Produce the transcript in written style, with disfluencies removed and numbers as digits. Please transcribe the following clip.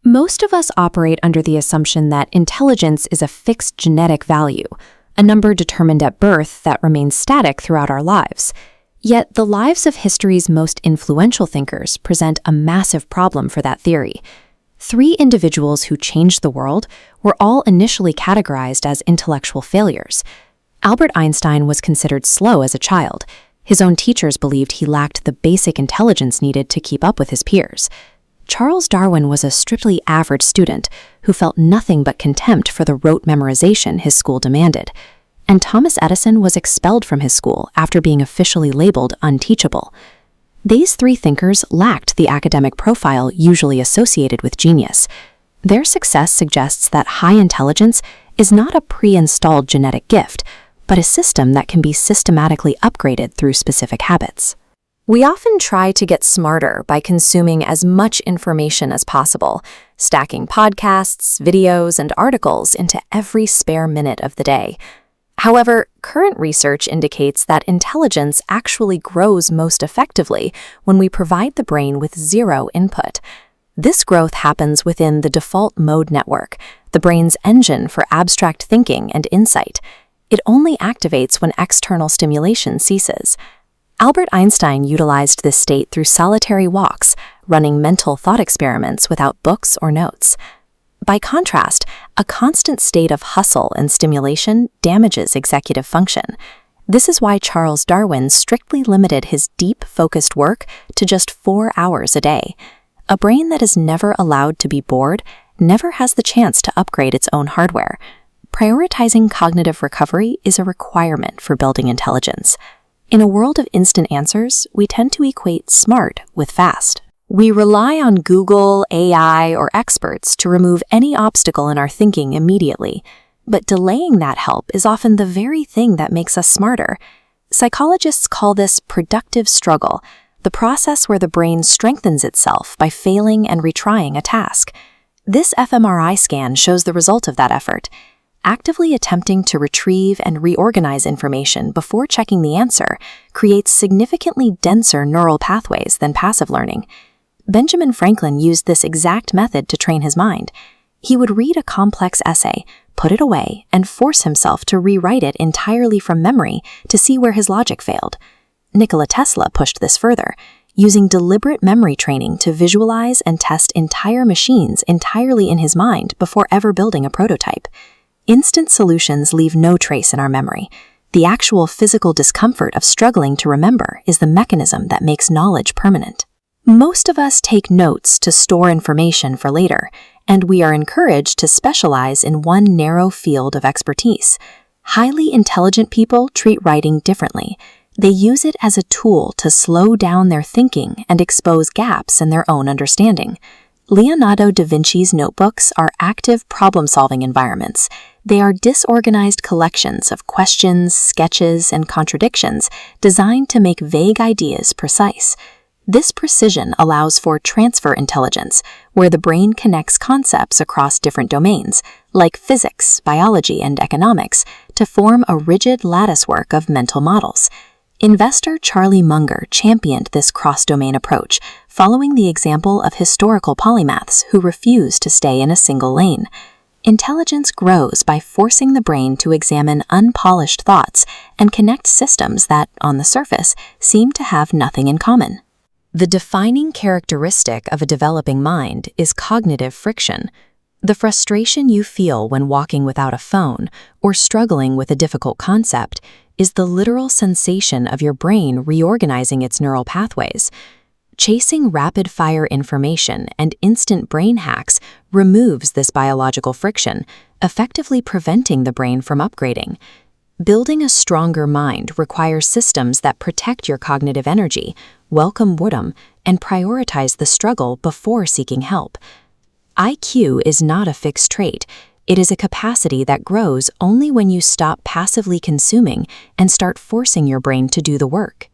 Most of us operate under the assumption that intelligence is a fixed genetic value, a number determined at birth that remains static throughout our lives. Yet the lives of history's most influential thinkers present a massive problem for that theory. 3 individuals who changed the world were all initially categorized as intellectual failures. Albert Einstein was considered slow as a child. His own teachers believed he lacked the basic intelligence needed to keep up with his peers. Charles Darwin was a strictly average student who felt nothing but contempt for the rote memorization his school demanded. And Thomas Edison was expelled from his school after being officially labeled unteachable. These 3 thinkers lacked the academic profile usually associated with genius. Their success suggests that high intelligence is not a pre-installed genetic gift, but a system that can be systematically upgraded through specific habits. We often try to get smarter by consuming as much information as possible, stacking podcasts, videos, and articles into every spare minute of the day. However, current research indicates that intelligence actually grows most effectively when we provide the brain with 0 input. This growth happens within the default mode network, the brain's engine for abstract thinking and insight. It only activates when external stimulation ceases. Albert Einstein utilized this state through solitary walks, running mental thought experiments without books or notes. By contrast, a constant state of hustle and stimulation damages executive function. This is why Charles Darwin strictly limited his deep, focused work to just 4 hours a day. A brain that is never allowed to be bored never has the chance to upgrade its own hardware. Prioritizing cognitive recovery is a requirement for building intelligence. In a world of instant answers, we tend to equate smart with fast. We rely on Google, AI, or experts to remove any obstacle in our thinking immediately, but delaying that help is often the very thing that makes us smarter. Psychologists call this productive struggle, the process where the brain strengthens itself by failing and retrying a task. This fMRI scan shows the result of that effort. Actively attempting to retrieve and reorganize information before checking the answer creates significantly denser neural pathways than passive learning. Benjamin Franklin used this exact method to train his mind. He would read a complex essay, put it away, and force himself to rewrite it entirely from memory to see where his logic failed. Nikola Tesla pushed this further, using deliberate memory training to visualize and test entire machines entirely in his mind before ever building a prototype. Instant solutions leave no trace in our memory. The actual physical discomfort of struggling to remember is the mechanism that makes knowledge permanent. Most of us take notes to store information for later, and we are encouraged to specialize in one narrow field of expertise. Highly intelligent people treat writing differently. They use it as a tool to slow down their thinking and expose gaps in their own understanding. Leonardo da Vinci's notebooks are active problem-solving environments. They are disorganized collections of questions, sketches, and contradictions designed to make vague ideas precise. This precision allows for transfer intelligence, where the brain connects concepts across different domains, like physics, biology, and economics, to form a rigid latticework of mental models. Investor Charlie Munger championed this cross-domain approach, following the example of historical polymaths who refuse to stay in a single lane. Intelligence grows by forcing the brain to examine unpolished thoughts and connect systems that, on the surface, seem to have nothing in common. The defining characteristic of a developing mind is cognitive friction. The frustration you feel when walking without a phone or struggling with a difficult concept is the literal sensation of your brain reorganizing its neural pathways. Chasing rapid-fire information and instant brain hacks removes this biological friction, effectively preventing the brain from upgrading. Building a stronger mind requires systems that protect your cognitive energy, welcome boredom, and prioritize the struggle before seeking help. IQ is not a fixed trait. It is a capacity that grows only when you stop passively consuming and start forcing your brain to do the work.